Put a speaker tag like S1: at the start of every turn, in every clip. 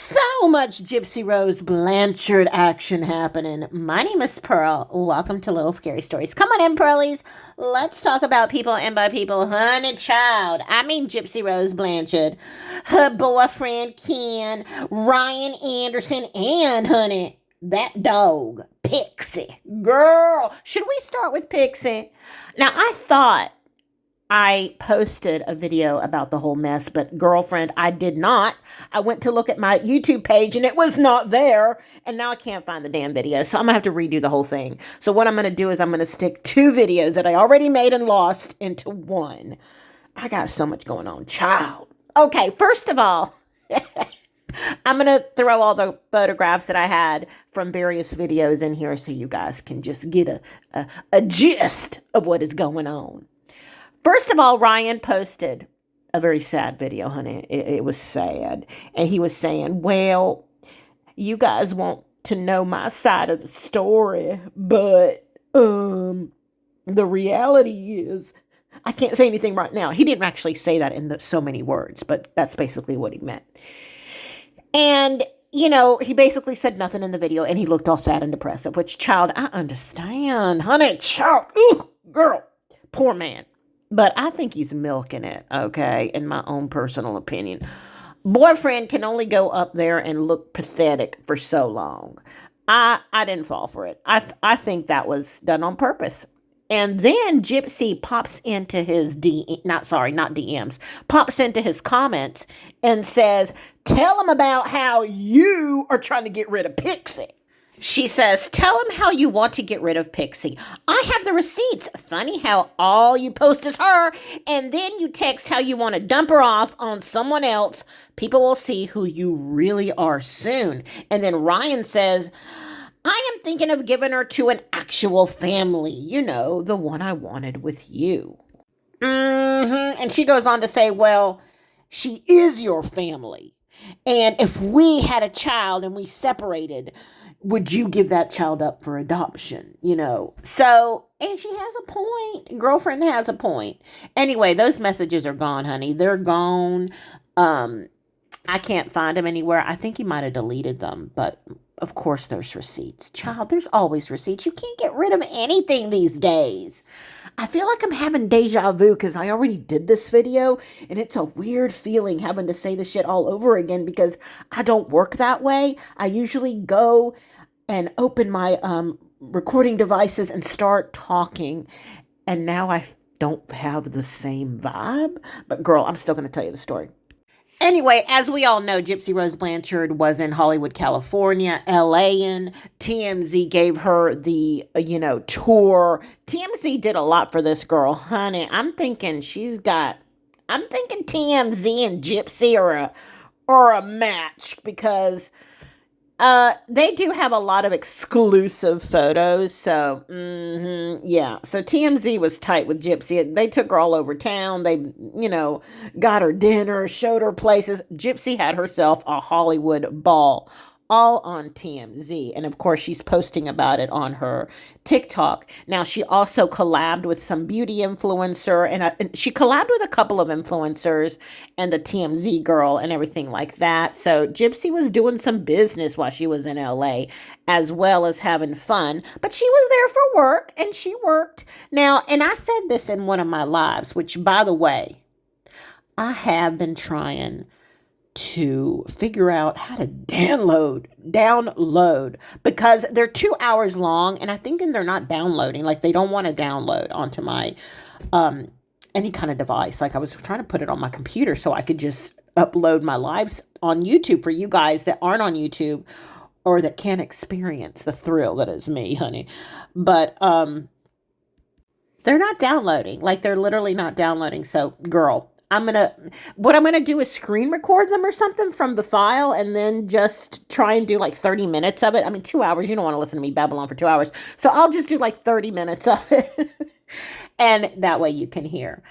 S1: So much Gypsy Rose Blanchard action happening. My name is Pearl. Welcome to Little Scary Stories. Come on in, Pearlies. Let's talk about people, and by people, honey child. I mean Gypsy Rose Blanchard, her boyfriend Ken, Ryan Anderson, and honey, that dog, Pixie. Girl, should we start with Pixie? Now, I thought I posted a video about the whole mess, but girlfriend, I did not. I went to look at my YouTube page and it was not there. And now I can't find the damn video. So I'm going to have to redo the whole thing. So what I'm going to do is I'm going to stick two videos that I already made and lost into one. I got so much going on. Child. Okay, first of all, I'm going to throw all the photographs that I had from various videos in here so you guys can just get a gist of what is going on. First of all, Ryan posted a very sad video, honey. It was sad. And he was saying, well, you guys want to know my side of the story, but the reality is, I can't say anything right now. He didn't actually say that in so many words, but that's basically what he meant. And, you know, he basically said nothing in the video, and he looked all sad and depressive, which, child, I understand. Honey, child, ooh, girl, poor man. But I think he's milking it, okay, in my own personal opinion. Boyfriend can only go up there and look pathetic for so long. I didn't fall for it. I think that was done on purpose. And then Gypsy pops into his not DMs, pops into his comments and says, tell him about how you are trying to get rid of Pixie. She says, tell him how you want to get rid of Pixie. I have the receipts. Funny how all you post is her, and then you text how you want to dump her off on someone else. People will see who you really are soon. And then Ryan says, I am thinking of giving her to an actual family. You know, the one I wanted with you. And she goes on to say, well, she is your family. And if we had a child and we separated, would you give that child up for adoption? You know, so, and she has a point. Girlfriend has a point. Anyway, those messages are gone, honey. They're gone. I can't find them anywhere. I think he might have deleted them, but of course there's receipts. Child, there's always receipts. You can't get rid of anything these days. I feel like I'm having deja vu because I already did this video, and it's a weird feeling having to say this shit all over again because I don't work that way. I usually go and open my recording devices and start talking, and now I don't have the same vibe. But girl, I'm still going to tell you the story. Anyway, as we all know, Gypsy Rose Blanchard was in Hollywood, California, LA, TMZ gave her the, tour. TMZ did a lot for this girl, honey. I'm thinking TMZ and Gypsy are a match because they do have a lot of exclusive photos. So, yeah. So TMZ was tight with Gypsy. They took her all over town. They, got her dinner, showed her places. Gypsy had herself a Hollywood ball, all on TMZ. And of course, she's posting about it on her TikTok. Now, she also collabed with some beauty influencer, and she collabed with a couple of influencers and the TMZ girl and everything like that. So Gypsy was doing some business while she was in LA, as well as having fun. But she was there for work, and she worked. Now, and I said this in one of my lives, which, by the way, I have been trying to figure out how to download because they're 2 hours long, and I think they're not downloading. Like, they don't want to download onto my any kind of device. Like, I was trying to put it on my computer so I could just upload my lives on YouTube for you guys that aren't on YouTube or that can't experience the thrill that is me, honey. But they're not downloading. Like, they're literally not downloading. So, girl, what I'm going to do is screen record them or something from the file and then just try and do like 30 minutes of it. I mean, 2 hours, you don't want to listen to me babble on for 2 hours. So I'll just do like 30 minutes of it. And that way you can hear.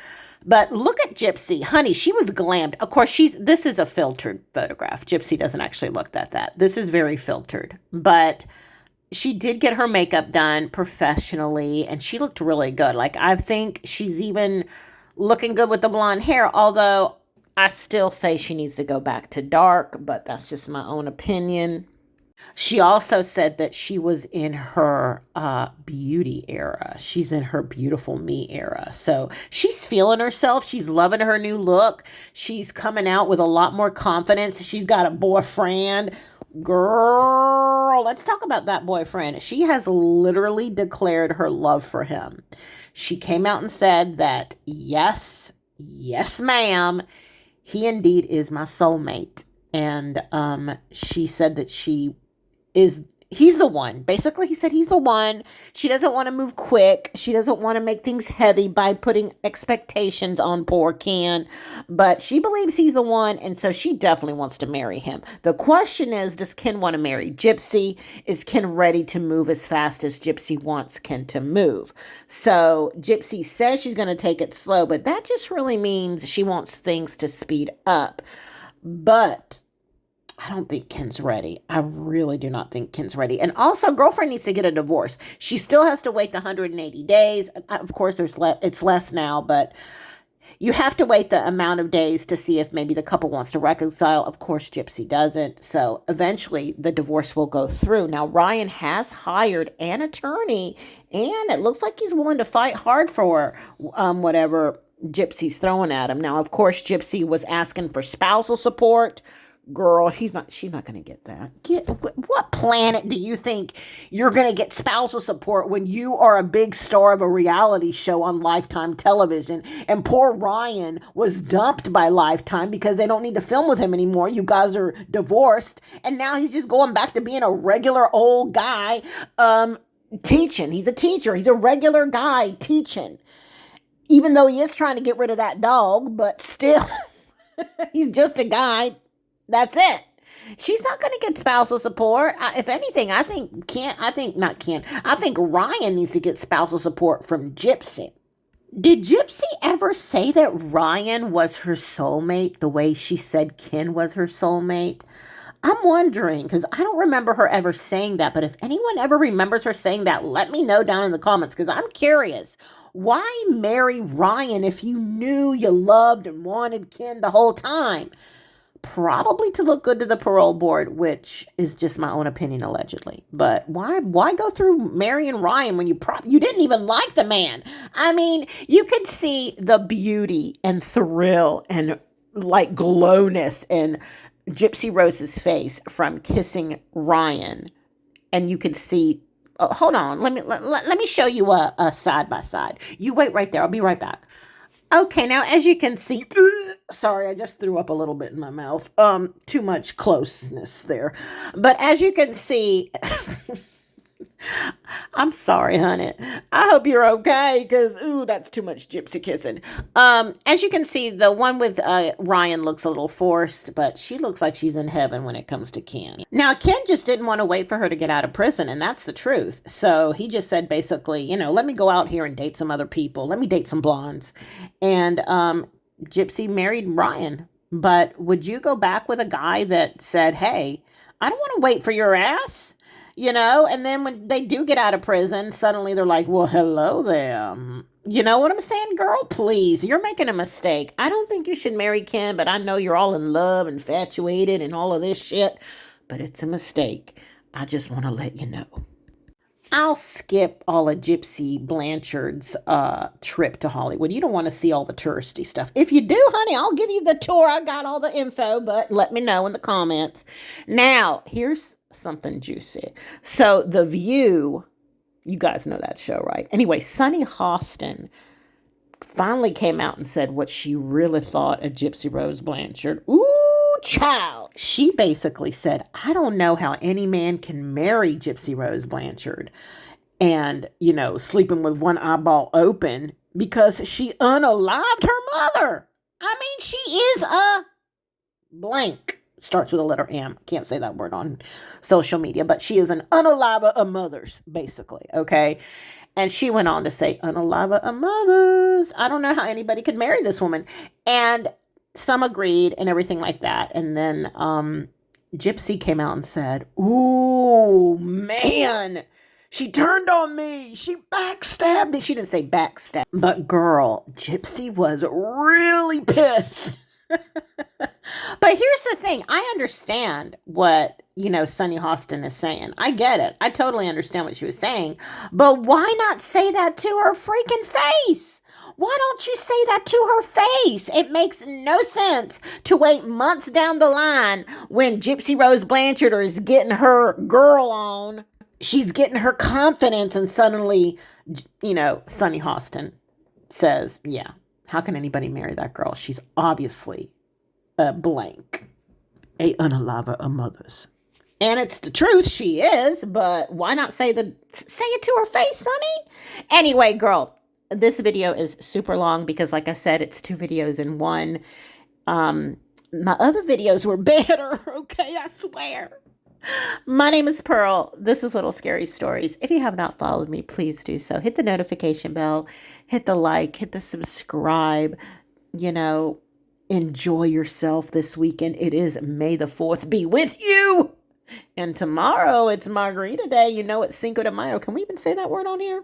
S1: But look at Gypsy. Honey, she was glammed. Of course, this is a filtered photograph. Gypsy doesn't actually look that. This is very filtered. But she did get her makeup done professionally, and she looked really good. Like, I think she's even looking good with the blonde hair, although I still say she needs to go back to dark, but that's just my own opinion. She also said that she was in her beauty era. She's in her beautiful me era. So she's feeling herself. She's loving her new look. She's coming out with a lot more confidence. She's got a boyfriend. Girl, let's talk about that boyfriend. She has literally declared her love for him. She came out and said that, yes, yes, ma'am, he indeed is my soulmate. And she said that he's the one. Basically, he said he's the one. She doesn't want to move quick. She doesn't want to make things heavy by putting expectations on poor Ken. But she believes he's the one, and so she definitely wants to marry him. The question is, does Ken want to marry Gypsy? Is Ken ready to move as fast as Gypsy wants Ken to move? So Gypsy says she's going to take it slow, but that just really means she wants things to speed up. But I don't think Ken's ready. I really do not think Ken's ready. And also, girlfriend needs to get a divorce. She still has to wait the 180 days. Of course, it's less now, but you have to wait the amount of days to see if maybe the couple wants to reconcile. Of course, Gypsy doesn't. So eventually, the divorce will go through. Now, Ryan has hired an attorney, and it looks like he's willing to fight hard for whatever Gypsy's throwing at him. Now, of course, Gypsy was asking for spousal support. Girl, she's not going to get that. What planet do you think you're going to get spousal support when you are a big star of a reality show on Lifetime television? And poor Ryan was dumped by Lifetime because they don't need to film with him anymore. You guys are divorced. And now he's just going back to being a regular old guy teaching. He's a teacher. He's a regular guy teaching. Even though he is trying to get rid of that dog, but still, he's just a guy. That's it. She's not going to get spousal support. If anything, I think Ryan needs to get spousal support from Gypsy. Did Gypsy ever say that Ryan was her soulmate the way she said Ken was her soulmate? I'm wondering, because I don't remember her ever saying that, but if anyone ever remembers her saying that, let me know down in the comments, because I'm curious. Why marry Ryan if you knew you loved and wanted Ken the whole time? Probably to look good to the parole board, which is just my own opinion, allegedly. But why go through marrying Ryan when you didn't even like the man? I mean, you could see the beauty and thrill and like glowness in Gypsy Rose's face from kissing Ryan, and you could see. Hold on, let me show you a side by side. You wait right there. I'll be right back. Okay, now as you can see, sorry, I just threw up a little bit in my mouth. Too much closeness there. But as you can see, I'm sorry, honey. I hope you're okay, because, that's too much Gypsy kissing. As you can see, the one with Ryan looks a little forced, but she looks like she's in heaven when it comes to Ken. Now, Ken just didn't want to wait for her to get out of prison, and that's the truth. So he just said, basically, let me go out here and date some other people. Let me date some blondes. And Gypsy married Ryan. But would you go back with a guy that said, hey, I don't want to wait for your ass? And then when they do get out of prison, suddenly they're like, well, hello there. You know what I'm saying, girl? Please, you're making a mistake. I don't think you should marry Ken, but I know you're all in love, infatuated, and all of this shit. But it's a mistake. I just want to let you know. I'll skip all of Gypsy Blanchard's trip to Hollywood. You don't want to see all the touristy stuff. If you do, honey, I'll give you the tour. I got all the info, but let me know in the comments. Now, here's something juicy. So The View, you guys know that show, right? Anyway, Sunny Hostin finally came out and said what she really thought of Gypsy Rose Blanchard. Ooh, child. She basically said, I don't know how any man can marry Gypsy Rose Blanchard and, sleeping with one eyeball open because she unalived her mother. I mean, she is a blank. Starts with a letter M. Can't say that word on social media, but she is an unaliver of mothers, basically, okay? And she went on to say, unaliver of mothers. I don't know how anybody could marry this woman. And some agreed and everything like that. And then Gypsy came out and said, ooh, man, she turned on me. She backstabbed me. She didn't say backstab. But girl, Gypsy was really pissed. But here's the thing. I understand what, Sunny Hostin is saying. I get it. I totally understand what she was saying. But why not say that to her freaking face? Why don't you say that to her face? It makes no sense to wait months down the line when Gypsy Rose Blanchard is getting her girl on. She's getting her confidence, and suddenly, Sunny Hostin says, yeah, how can anybody marry that girl? She's obviously a blank, a unaliver of mothers. And it's the truth, she is, but why not say it to her face, Sonny? Anyway, girl, this video is super long because, like I said, it's 2 videos in one. My other videos were better, okay, I swear. My name is Pearl. This is Little Scary Stories. If you have not followed me, please do so. Hit the notification bell, hit the like, hit the subscribe, enjoy yourself this weekend. It is May the 4th be with you. And tomorrow it's Margarita Day. It's Cinco de Mayo. Can we even say that word on here?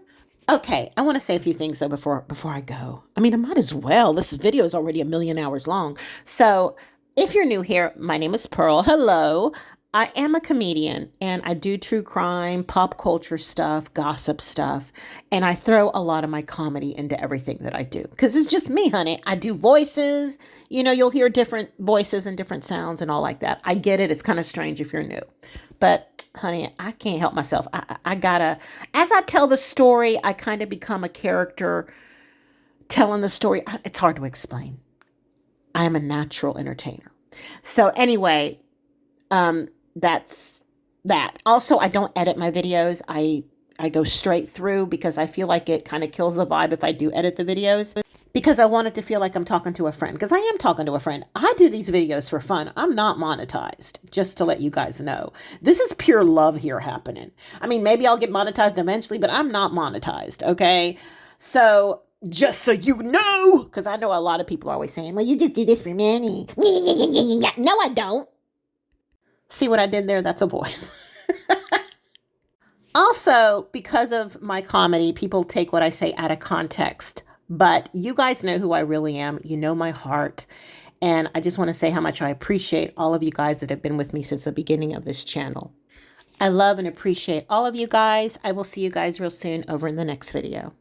S1: Okay, I want to say a few things though before I go. I might as well. This video is already 1,000,000 hours long. So if you're new here, my name is Pearl. Hello. I am a comedian and I do true crime, pop culture stuff, gossip stuff, and I throw a lot of my comedy into everything that I do because it's just me, honey. I do voices, you'll hear different voices and different sounds and all like that. I get it. It's kind of strange if you're new, but honey, I can't help myself. I gotta, as I tell the story, I kind of become a character telling the story. It's hard to explain. I am a natural entertainer. So anyway, that's that. Also, I don't edit my videos. I go straight through because I feel like it kind of kills the vibe if I do edit the videos, because I want it to feel like I'm talking to a friend, because I am talking to a friend. I do these videos for fun. I'm not monetized, just to let you guys know. This is pure love here happening. Maybe I'll get monetized eventually, but I'm not monetized, okay? So just so you know, because I know a lot of people are always saying, well, you just do this for money. No, I don't. See what I did there? That's a voice. Also, because of my comedy, people take what I say out of context. But you guys know who I really am. You know my heart. And I just want to say how much I appreciate all of you guys that have been with me since the beginning of this channel. I love and appreciate all of you guys. I will see you guys real soon over in the next video.